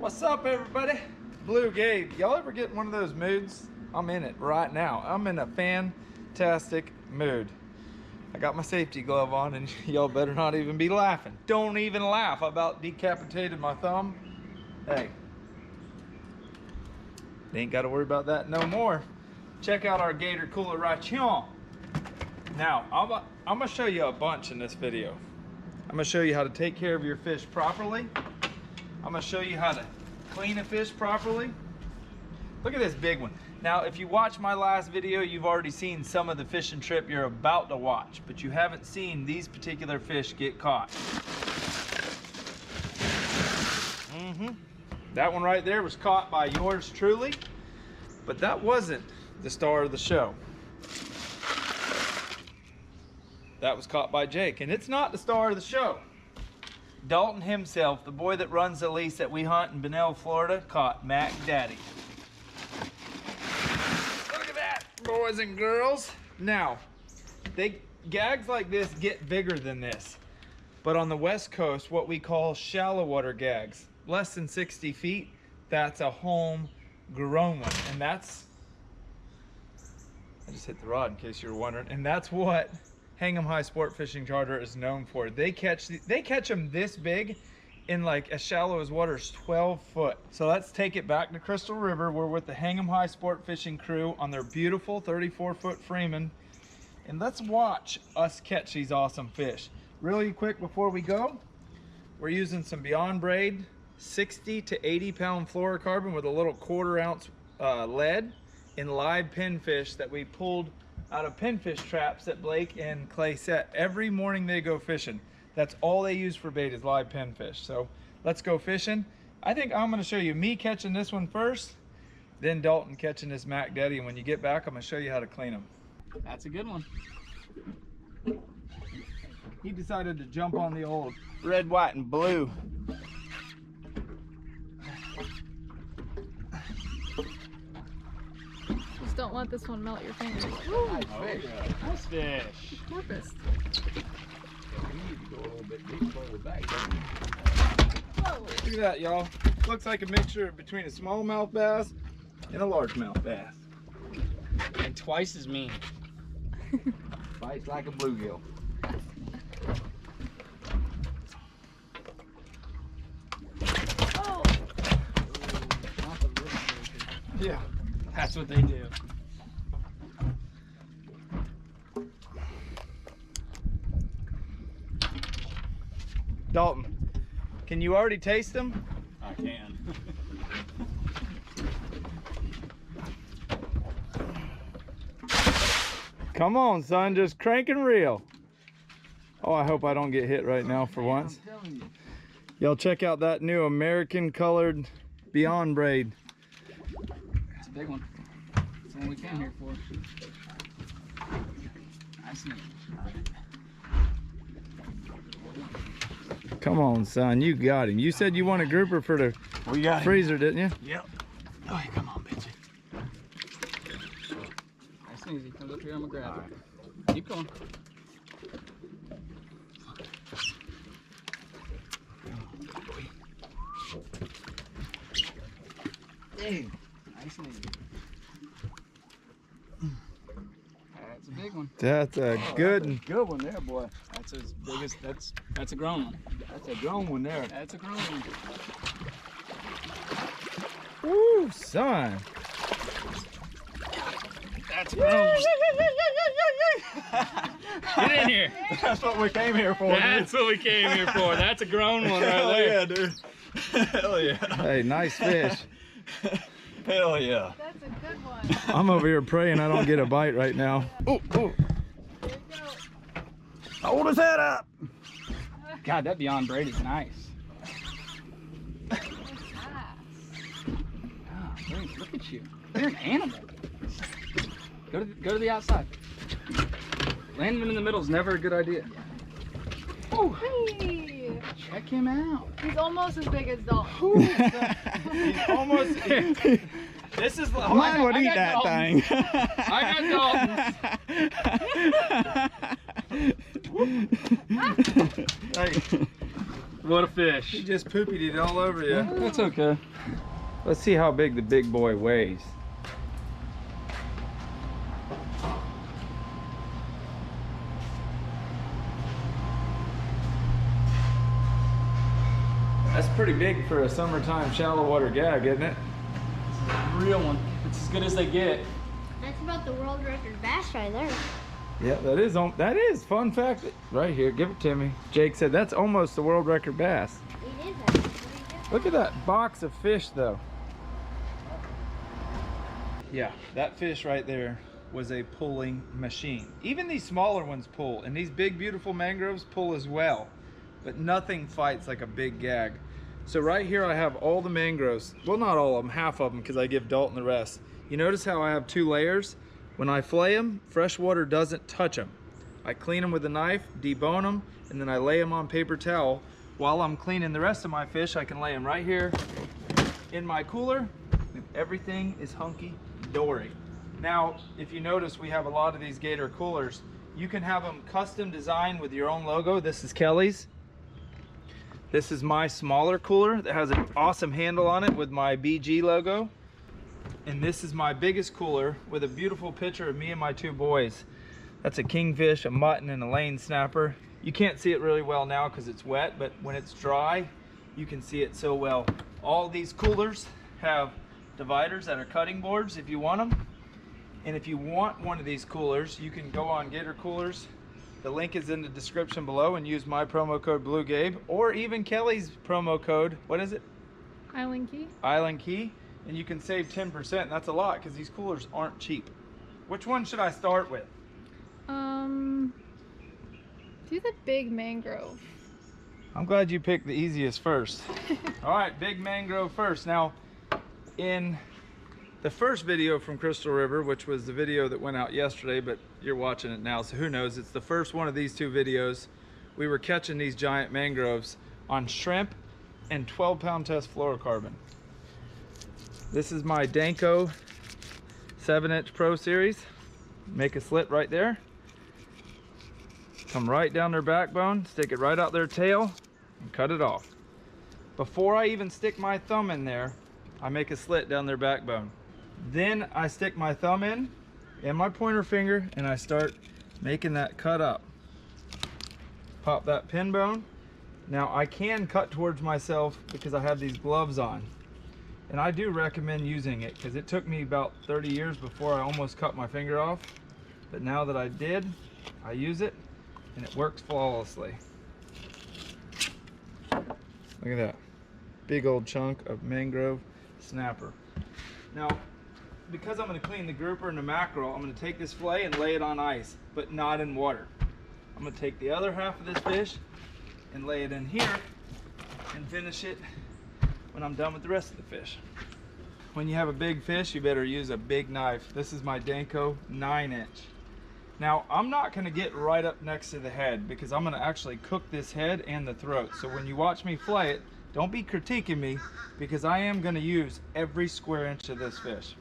What's up, everybody? Bluegabe. Y'all ever get in one of those moods? I'm in it right now. I'm in a fantastic mood. I got my safety glove on and y'all better not even be laughing. Don't even laugh. I about decapitated my thumb. Hey, they ain't got to worry about that no more. Check out our gator cooler right here. Now, I'm gonna show you a bunch in this video. I'm gonna show you how to take care of your fish properly. I'm gonna show you how to clean a fish properly. Look at this big one. Now, if you watch my last video, you've already seen some of the fishing trip you're about to watch, but you haven't seen these particular fish get caught. That one right there was caught by yours truly, but that wasn't the star of the show. That was caught by Jake, and it's not the star of the show. Dalton himself, the boy that runs the lease that we hunt in Benel, Florida, caught Mac Daddy. Look at that, boys and girls. Now, gags like this get bigger than this, but on the West Coast, what we call shallow water gags, less than 60 feet, that's a home-grown one, and that's, I just hit the rod in case you were wondering, and that's what Hang 'em High Sport Fishing Charter is known for. They catch them this big in like as shallow as water is 12 foot. So let's take it back to Crystal River. We're with the Hang 'em High Sport Fishing crew on their beautiful 34-foot Freeman. And let's watch us catch these awesome fish. Really quick before we go, we're using some Beyond Braid 60 to 80 pound fluorocarbon with a little 1/4 ounce lead in live pinfish that we pulled out of pinfish traps that Blake and Clay set. Every morning they go fishing. That's all they use for bait is live pinfish. So let's go fishing. I think I'm gonna show you me catching this one first, then Dalton catching this Mac Daddy. And when you get back, I'm gonna show you how to clean them. That's a good one. He decided to jump on the old red, white, and blue. Just don't let this one melt your fingers. Nice fish. Nice fish. Porpoise. We need to go a little bit deep further back. Whoa. Look at that, y'all. Looks like a mixture between a smallmouth bass and a largemouth bass. And twice as mean. Bites like a bluegill. Oh. Not the little fish. Yeah. That's what they do. Dalton, can you already taste them? I can. Come on, son, just crank and reel. Oh, I hope I don't get hit right now for once. I'm telling you. Y'all check out that new American colored Beyond Braid. It's a big one. It's the one we came here for. Nice and easy. Come on, son, you got him. You said you want a grouper for the We got freezer, didn't you? Yep. Oh, yeah, come on, bitchy. Nice and easy. Comes up here, I'm gonna grab it. Keep going. Dang. Nice and easy. That's a big one. That's a good one. Good one there, boy. That's as big as that's a grown one. That's a grown one there. That's a grown one. Woo, son. That's a grown one. Get in here. That's what we came here for. That's what we came here for. That's a grown one right Hell there. yeah, dude. Hell yeah. Hey, nice fish. Hell yeah. That's a good one. I'm over here praying I don't get a bite right now. Oh, oh. Here we go. Hold his head up. God, that Beyond Braid is nice. Oh, look at you. You're an animal. Go to the outside. Landing him in the middle is never a good idea. Oh, Hey. check him out. He's almost as big as Dalton. He's almost. This is. Mine would eat that thing. I got Dalton's. Hey, What a He fish. just poopied it all over you. That's okay. Let's see how big the big boy weighs. That's pretty big for a summertime shallow water gag, isn't it? Real one. It's as good as they get. That's about the world record bass right there. Yeah, that is fun fact right here. Give it to me. Jake said that's almost the world record bass. It is actually. Look at that box of fish though. Yeah, that fish right there was a pulling machine. Even these smaller ones pull, and these big beautiful mangroves pull as well, but nothing fights like a big gag. So right here I have all the mangroves. Well, not all of them, half of them, because I give Dalton the rest. You notice how I have 2 layers? When I flay them, fresh water doesn't touch them. I clean them with a knife, debone them, and then I lay them on paper towel. While I'm cleaning the rest of my fish, I can lay them right here in my cooler, and everything is hunky-dory. Now, if you notice, we have a lot of these Gator coolers. You can have them custom designed with your own logo. This is Kelly's. This is my smaller cooler that has an awesome handle on it with my BG logo. And this is my biggest cooler with a beautiful picture of me and my 2 boys. That's a kingfish, a mutton, and a lane snapper. You can't see it really well now because it's wet, but when it's dry, you can see it so well. All these coolers have dividers that are cutting boards if you want them. And if you want one of these coolers, you can go on Gator Coolers. The link is in the description below, and use my promo code Bluegabe, or even Kelly's promo code. What is it? Island Key. Island Key, and you can save 10%. That's a lot because these coolers aren't cheap. Which one should I start with? Do the big mangrove. I'm glad you picked the easiest first. All right, big mangrove first. Now, in the first video from Crystal River, which was the video that went out yesterday, but you're watching it now, so who knows? It's the first one of these 2 videos. We were catching these giant mangroves on shrimp and 12-pound test fluorocarbon. This is my Danko 7-inch Pro Series. Make a slit right there. Come right down their backbone, stick it right out their tail, and cut it off. Before I even stick my thumb in there, I make a slit down their backbone. Then I stick my thumb in and my pointer finger, and I start making that cut up. Pop that pin bone. Now I can cut towards myself because I have these gloves on. And I do recommend using it because it took me about 30 years before I almost cut my finger off. But now that I did, I use it and it works flawlessly. Look at that. Big old chunk of mangrove snapper. Now, because I'm going to clean the grouper and the mackerel, I'm going to take this fillet and lay it on ice, but not in water. I'm going to take the other half of this fish and lay it in here and finish it when I'm done with the rest of the fish. When you have a big fish, you better use a big knife. This is my Danko 9-inch. Now, I'm not going to get right up next to the head because I'm going to actually cook this head and the throat. So when you watch me fillet it, don't be critiquing me because I am going to use every square inch of this fish.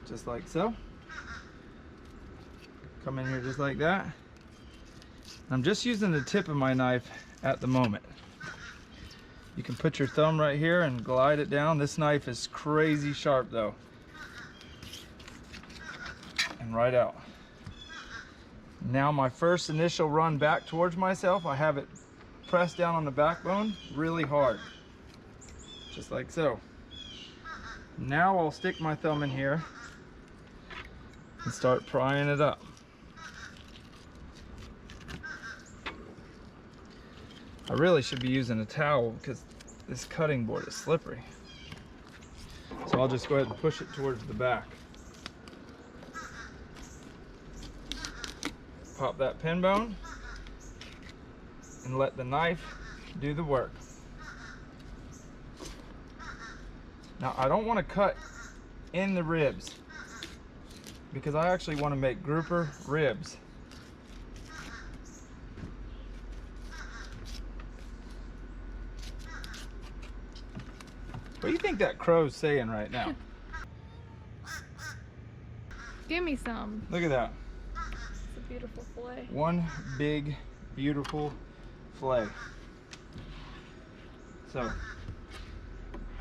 Just like so. Come in here just like that. I'm just using the tip of my knife at the moment. You can put your thumb right here and glide it down. This knife is crazy sharp though. And right out. Now my first initial run back towards myself, I have it pressed down on the backbone really hard. Just like so. Now I'll stick my thumb in here and start prying it up. I really should be using a towel because this cutting board is slippery. So I'll just go ahead and push it towards the back. Pop that pin bone and let the knife do the work. Now I don't want to cut in the ribs because I actually want to make grouper ribs. What do you think that crow's saying right now? Give me some. Look at that. It's a beautiful fillet. One big, beautiful fillet. So,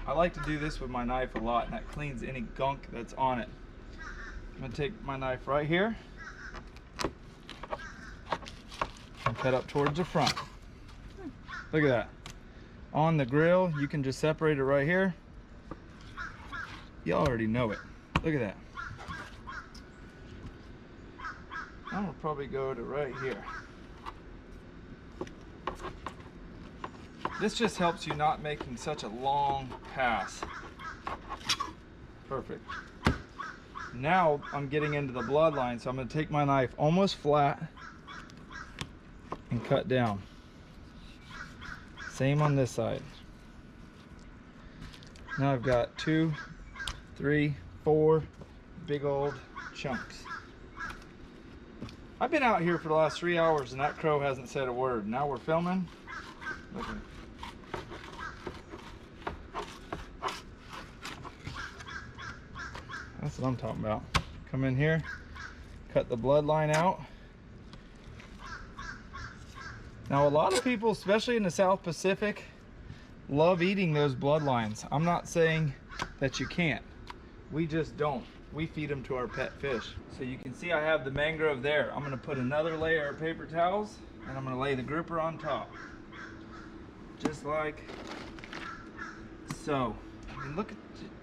I like to do this with my knife a lot, and that cleans any gunk that's on it. I'm gonna take my knife right here and cut up towards the front. Look at that. On the grill, you can just separate it right here. You already know it. Look at that. I'm gonna probably go to right here. This just helps you not making such a long pass. Perfect. Now I'm getting into the bloodline, so I'm gonna take my knife almost flat and cut down. Same on this side. Now I've got 2, 3, 4 big old chunks. I've been out here for the last 3 hours and that crow hasn't said a word. Now we're filming. Look at it. That's what I'm talking about. Come in here, cut the bloodline out. Now a lot of people, especially in the South Pacific, love eating those bloodlines. I'm not saying that you can't. We just don't. We feed them to our pet fish. So you can see I have the mangrove there. I'm gonna put another layer of paper towels and I'm gonna lay the grouper on top. Just like so. I mean,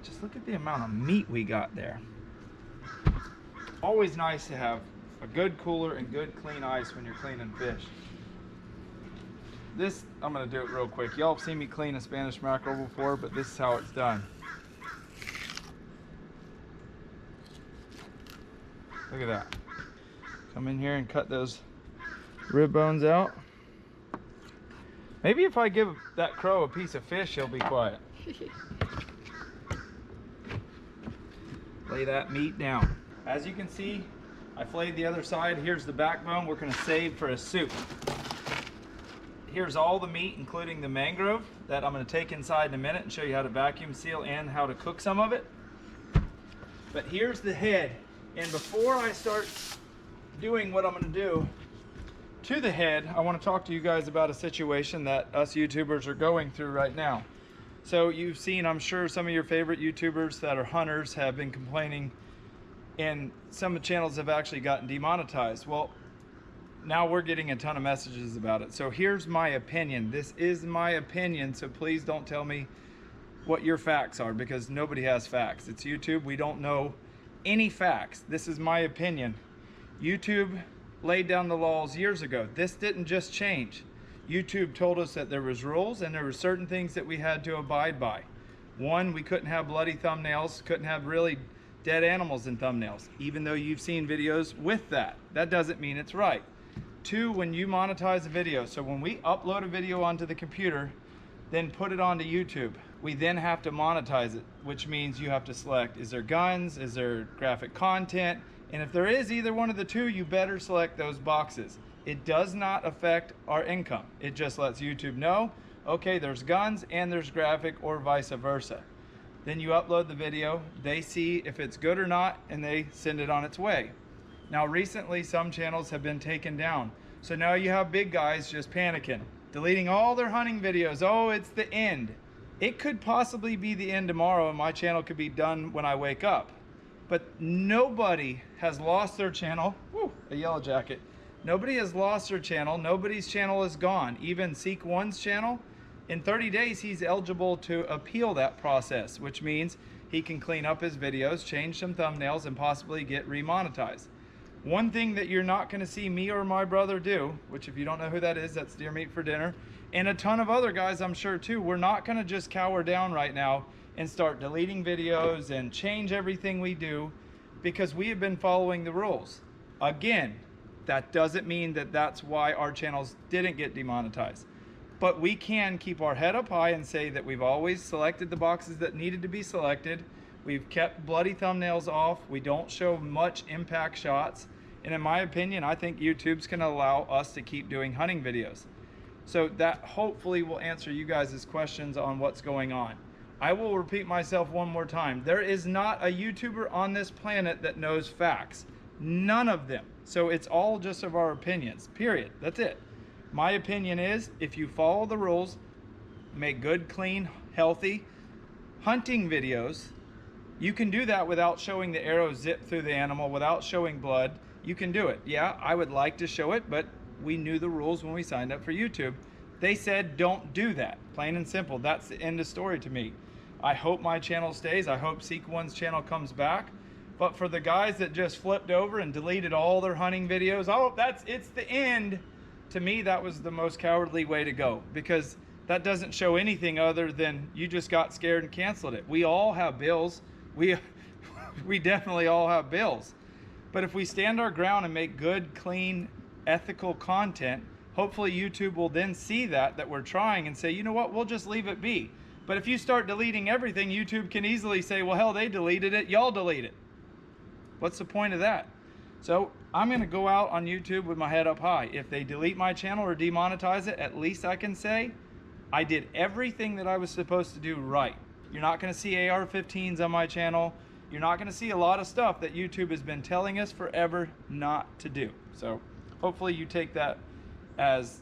just look at the amount of meat we got there. Always nice to have a good cooler and good clean ice when you're cleaning fish. This, I'm gonna do it real quick. Y'all have seen me clean a Spanish mackerel before, but this is how it's done. Look at that. Come in here and cut those rib bones out. Maybe if I give that crow a piece of fish, he'll be quiet. Lay that meat down. As you can see, I flayed the other side. Here's the backbone we're gonna save for a soup. Here's all the meat, including the mangrove, that I'm gonna take inside in a minute and show you how to vacuum seal and how to cook some of it. But here's the head. And before I start doing what I'm gonna do to the head, I wanna talk to you guys about a situation that us YouTubers are going through right now. So you've seen, I'm sure, some of your favorite YouTubers that are hunters have been complaining, and some of the channels have actually gotten demonetized. Well, now we're getting a ton of messages about it. So here's my opinion. This is my opinion, so please don't tell me what your facts are, because nobody has facts. It's YouTube. We don't know any facts. This is my opinion. YouTube laid down the laws years ago. This didn't just change. YouTube told us that there was rules and there were certain things that we had to abide by. One, we couldn't have bloody thumbnails, couldn't have really dead animals in thumbnails, even though you've seen videos with that. That doesn't mean it's right. Two, when you monetize a video, so when we upload a video onto the computer, then put it onto YouTube, we then have to monetize it, which means you have to select, is there guns, is there graphic content? And if there is either one of the two, you better select those boxes. It does not affect our income. It just lets YouTube know, okay, there's guns and there's graphic, or vice versa. Then you upload the video, they see if it's good or not, and they send it on its way. Now recently, some channels have been taken down. So now you have big guys just panicking, deleting all their hunting videos. Oh, it's the end. It could possibly be the end tomorrow and my channel could be done when I wake up. But nobody has lost their channel. Woo, a yellow jacket. Nobody has lost their channel. Nobody's channel is gone. Even Seek One's channel, in 30 days, he's eligible to appeal that process, which means he can clean up his videos, change some thumbnails, and possibly get remonetized. One thing that you're not gonna see me or my brother do, which if you don't know who that is, that's Deer Meat for Dinner, and a ton of other guys I'm sure too, we're not gonna just cower down right now and start deleting videos and change everything we do, because we have been following the rules. Again, that doesn't mean that that's why our channels didn't get demonetized. But we can keep our head up high and say that we've always selected the boxes that needed to be selected. We've kept bloody thumbnails off. We don't show much impact shots. And in my opinion, I think YouTube's gonna allow us to keep doing hunting videos. So that hopefully will answer you guys' questions on what's going on. I will repeat myself one more time. There is not a YouTuber on this planet that knows facts. None of them. So it's all just of our opinions, period. That's it. My opinion is if you follow the rules, make good, clean, healthy hunting videos, you can do that without showing the arrow zip through the animal, without showing blood. You can do it. Yeah, I would like to show it, but we knew the rules when we signed up for YouTube. They said don't do that, plain and simple. That's the end of story to me. I hope my channel stays. I hope Seek One's channel comes back. But for the guys that just flipped over and deleted all their hunting videos, oh, it's the end. To me, that was the most cowardly way to go, because that doesn't show anything other than you just got scared and canceled it. We all have bills. We definitely all have bills. But if we stand our ground and make good, clean, ethical content, hopefully YouTube will then see that we're trying and say, you know what, we'll just leave it be. But if you start deleting everything, YouTube can easily say, well, hell, they deleted it, y'all delete it. What's the point of that? So I'm gonna go out on YouTube with my head up high. If they delete my channel or demonetize it, at least I can say I did everything that I was supposed to do right. You're not gonna see AR-15s on my channel. You're not gonna see a lot of stuff that YouTube has been telling us forever not to do. So hopefully you take that as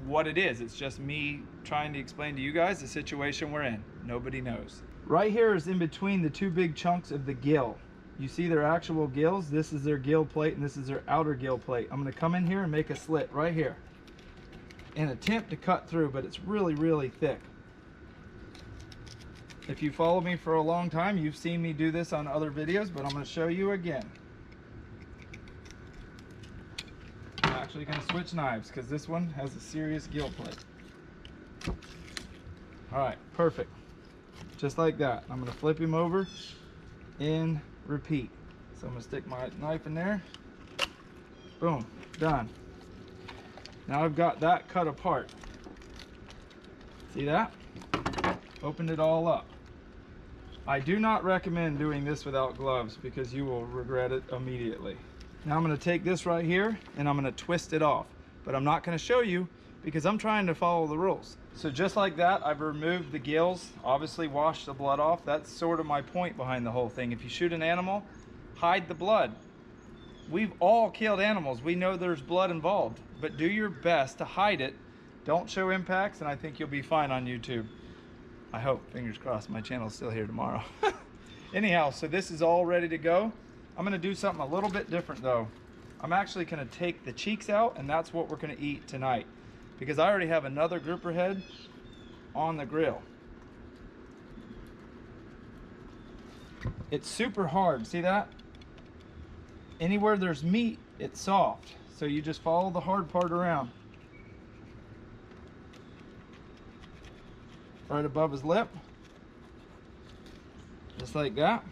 what it is. It's just me trying to explain to you guys the situation we're in. Nobody knows. Right here is in between the two big chunks of the gill. You see their actual gills. This is their gill plate and this is their outer gill plate. I'm gonna come in here and make a slit right here and attempt to cut through, but it's really, really thick. If you follow me for a long time, you've seen me do this on other videos, but I'm gonna show you again. I'm actually gonna switch knives because this one has a serious gill plate. All right, perfect. Just like that. I'm gonna flip him over and repeat. So I'm gonna stick my knife in there. Boom, done. Now I've got that cut apart. See that? Opened it all up. I do not recommend doing this without gloves because you will regret it immediately. Now I'm gonna take this right here and I'm gonna twist it off, but I'm not gonna show you because I'm trying to follow the rules. So just like that, I've removed the gills, obviously washed the blood off. That's sort of my point behind the whole thing. If you shoot an animal, hide the blood. We've all killed animals. We know there's blood involved, but do your best to hide it. Don't show impacts, and I think you'll be fine on YouTube. I hope, fingers crossed, my channel's still here tomorrow. Anyhow, so this is all ready to go. I'm gonna do something a little bit different though. I'm actually gonna take the cheeks out, and that's what we're gonna eat tonight, because I already have another grouper head on the grill. It's super hard, see that? Anywhere there's meat, it's soft. So you just follow the hard part around. Right above his lip. Just like that.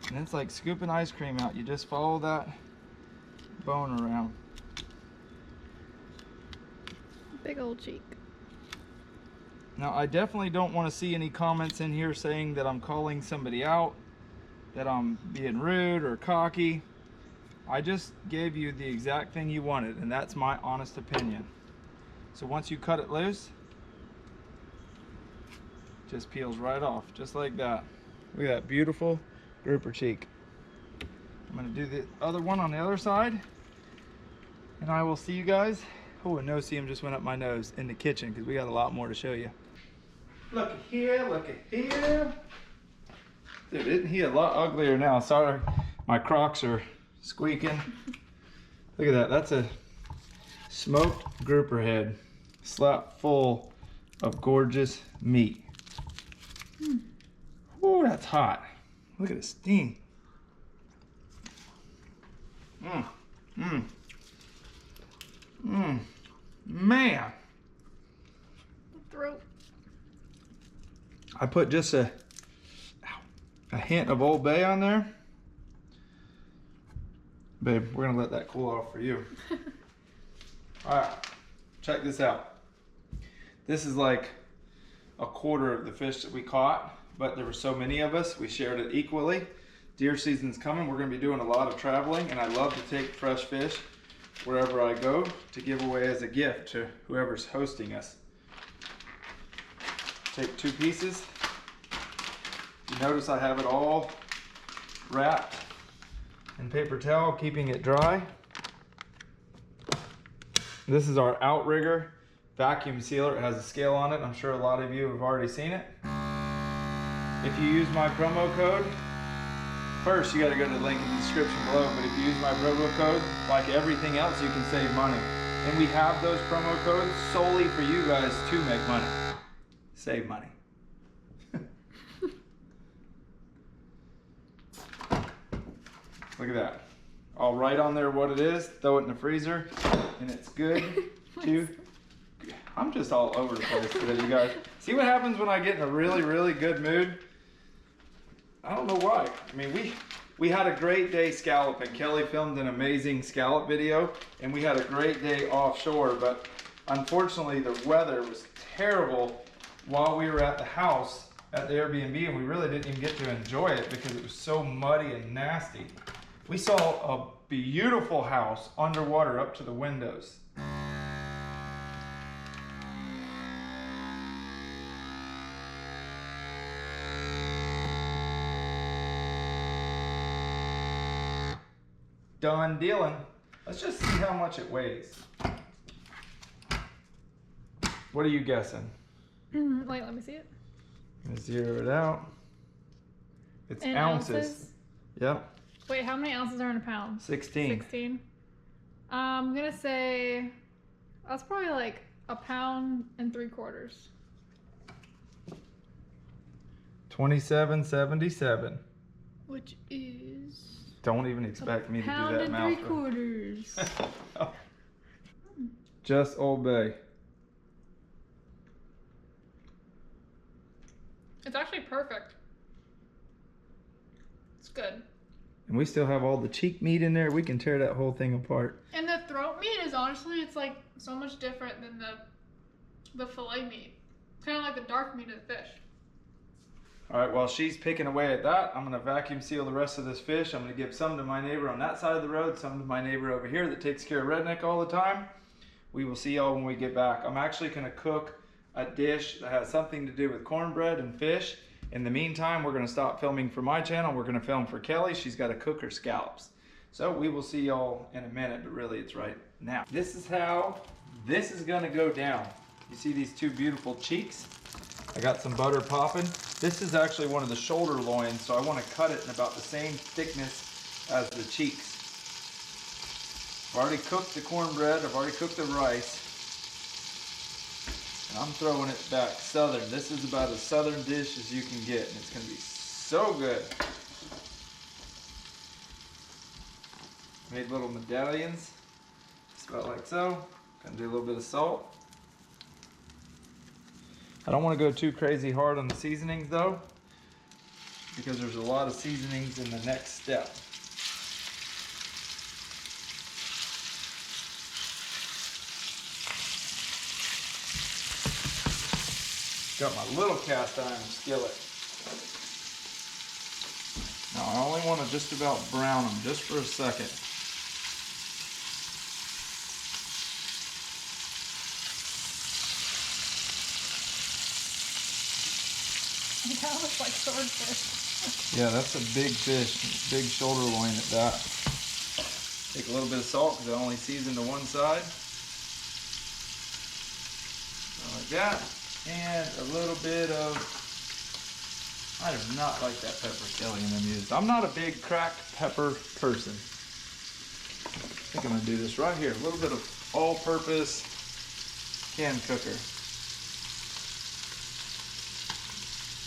And it's like scooping ice cream out. You just follow that bone around. Big old cheek. Now I definitely don't want to see any comments in here saying that I'm calling somebody out, that I'm being rude or cocky. I just gave you the exact thing you wanted, and that's my honest opinion. So once you cut it loose, it just peels right off, just like that. Look at that beautiful grouper cheek. I'm gonna do the other one on the other side, and I will see you guys. Oh, a no-see-em just went up my nose in the kitchen because we got a lot more to show you. Look at here, look at here. Dude, isn't he a lot uglier now? Sorry, my Crocs are squeaking. Look at that, that's a smoked grouper head, slap full of gorgeous meat. Oh, that's hot. Look at the steam. Man. Throat. I put just a hint of Old Bay on there. Babe, we're gonna let that cool off for you. All right, check this out. This is like a quarter of the fish that we caught, but there were so many of us, we shared it equally. Deer season's coming. We're gonna be doing a lot of traveling, and I love to take fresh fish wherever I go to give away as a gift to whoever's hosting us. Take 2 pieces. You notice I have it all wrapped and paper towel, keeping it dry. This is our outrigger vacuum sealer. It has a scale on it. I'm sure a lot of you have already seen it. If you use my promo code, first you got to go to the link in the description below, but if you use my promo code, like everything else, you can save money. And we have those promo codes solely for you guys to make money. Save money. Look at that. I'll write on there what it is, throw it in the freezer, and it's good to... I'm just all over the place today, you guys. See what happens when I get in a really, really good mood? I don't know why. I mean, we had a great day scalloping. Kelly filmed an amazing scallop video, and we had a great day offshore, but unfortunately the weather was terrible while we were at the house at the Airbnb, and we really didn't even get to enjoy it because it was so muddy and nasty. We saw a beautiful house underwater up to the windows. Done dealing. Let's just see how much it weighs. What are you guessing? Wait, let me see it. Gonna zero it out. It's In ounces. Yep. Wait, how many ounces are in a pound? 16. 16. I'm gonna say that's probably like 1.75 pounds. 27.77. Which is Don't even expect me to do that mouth. 1.75 pounds. Just obey. It's actually perfect. It's good. And we still have all the cheek meat in there. We can tear that whole thing apart. And the throat meat is honestly, it's like so much different than the fillet meat. It's kind of like the dark meat of the fish. All right, while she's picking away at that, I'm gonna vacuum seal the rest of this fish. I'm gonna give some to my neighbor on that side of the road, some to my neighbor over here that takes care of Redneck all the time. We will see y'all when we get back. I'm actually gonna cook a dish that has something to do with cornbread and fish. In the meantime, we're gonna stop filming for my channel. We're gonna film for Kelly. She's gotta cook her scallops. So we will see y'all in a minute, but really it's right now. This is how this is gonna go down. You see these two beautiful cheeks? I got some butter popping. This is actually one of the shoulder loins, so I wanna cut it in about the same thickness as the cheeks. I've already cooked the cornbread, I've already cooked the rice. I'm throwing it back southern. This is about as southern dish as you can get, and it's gonna be so good. Made little medallions, just about like so. Gonna do a little bit of salt. I don't want to go too crazy hard on the seasonings though, because there's a lot of seasonings in the next step. Got my little cast iron skillet. Now I only want to just about brown them just for a second. It kind of looks like swordfish. Yeah, that's a big fish, big shoulder loin at that. Take a little bit of salt because I only seasoned to one side. Like that. And a little bit of, I do not like that pepper Kelly and them used. I'm not a big cracked pepper person. I think I'm gonna do this right here. A little bit of all-purpose can cooker.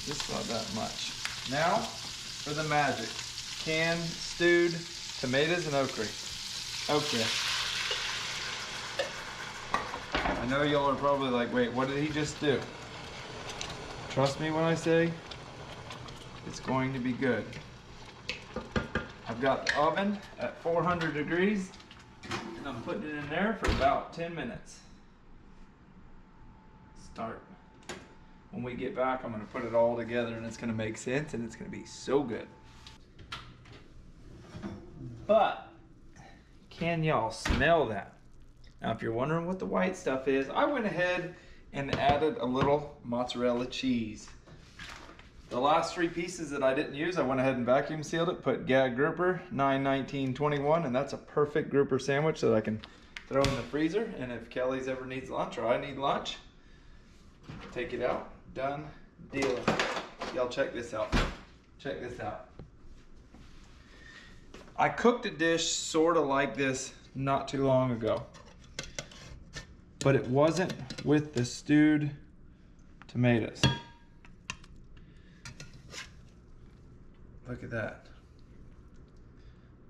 Just about that much. Now for the magic. Canned stewed tomatoes and okra. Okra. I know y'all are probably like, wait, what did he just do? Trust me when I say it's going to be good. I've got the oven at 400 degrees and I'm putting it in there for about 10 minutes. Start. When we get back, I'm going to put it all together and it's going to make sense and it's going to be so good. But can y'all smell that? Now, if you're wondering what the white stuff is, I went ahead and added a little mozzarella cheese. The last 3 pieces that I didn't use, I went ahead and vacuum sealed it, put gag grouper, 9/19/21, and that's a perfect grouper sandwich that I can throw in the freezer. And if Kelly's ever needs lunch or I need lunch, take it out, done, deal. Y'all check this out. Check this out. I cooked a dish sort of like this not too long ago, but it wasn't with the stewed tomatoes. Look at that.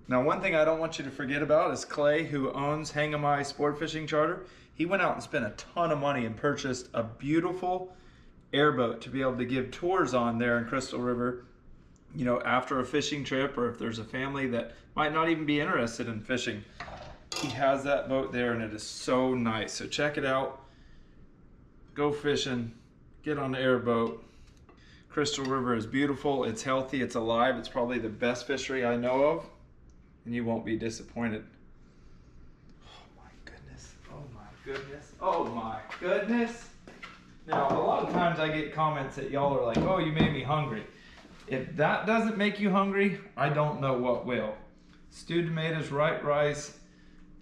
Now, one thing I don't want you to forget about is Clay, who owns Hang'emai Sport Fishing Charter. He went out and spent a ton of money and purchased a beautiful airboat to be able to give tours on there in Crystal River, you know, after a fishing trip, or if there's a family that might not even be interested in fishing. He has that boat there and it is so nice. So check it out. Go fishing, get on the airboat. Crystal River is beautiful, it's healthy, it's alive. It's probably the best fishery I know of, and you won't be disappointed. Oh my goodness, oh my goodness, oh my goodness. Now, a lot of times I get comments that y'all are like, oh, you made me hungry. If that doesn't make you hungry, I don't know what will. Stewed tomatoes, white rice,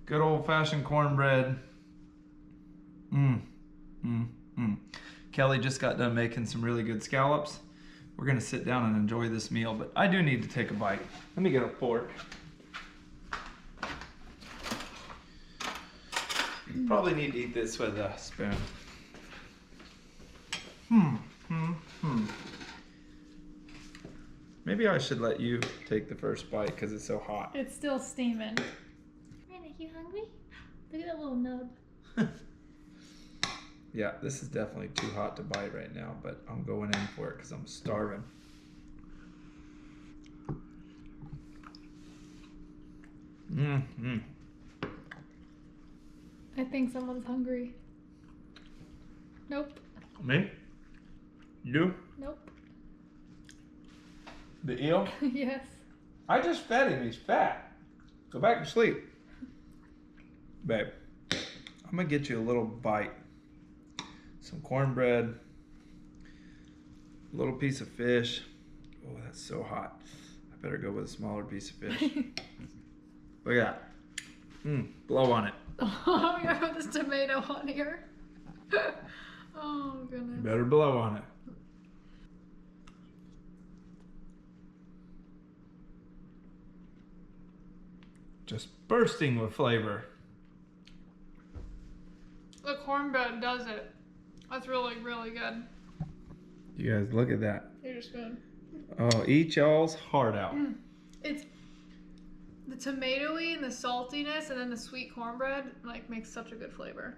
good old-fashioned cornbread. Kelly just got done making some really good scallops. We're gonna sit down and enjoy this meal, but I do need to take a bite. Let me get a fork. Probably need to eat this with a spoon. Maybe I should let you take the first bite because it's so hot. It's still steaming. Are you hungry? Look at that little nub. Yeah, this is definitely too hot to bite right now, but I'm going in for it because I'm starving. I think someone's hungry. Nope. Me? You? Nope. The eel? Yes. I just fed him, he's fat. Go back to sleep. Babe, I'm gonna get you a little bite. Some cornbread, a little piece of fish. Oh, that's so hot. I better go with a smaller piece of fish. Look at that. Blow on it. Oh, we gotta put this tomato on here. Oh, goodness. Better blow on it. Just bursting with flavor. The cornbread does it. That's really, really good. You guys, look at that. Here's your spoon. Oh, eat y'all's heart out. It's the tomatoey and the saltiness, and then the sweet cornbread like makes such a good flavor.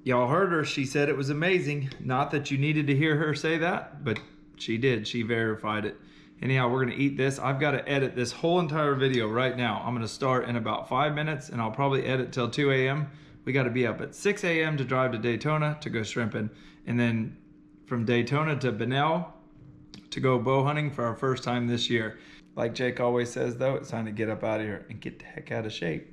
Y'all heard her. She said it was amazing. Not that you needed to hear her say that, but she did. She verified it. Anyhow, we're gonna eat this. I've got to edit this whole entire video right now. I'm gonna start in about 5 minutes, and I'll probably edit till 2 a.m. We got to be up at 6 a.m. to drive to Daytona to go shrimping, and then from Daytona to Bunnell to go bow hunting for our first time this year. Like Jake always says, though, it's time to get up out of here and get the heck out of shape.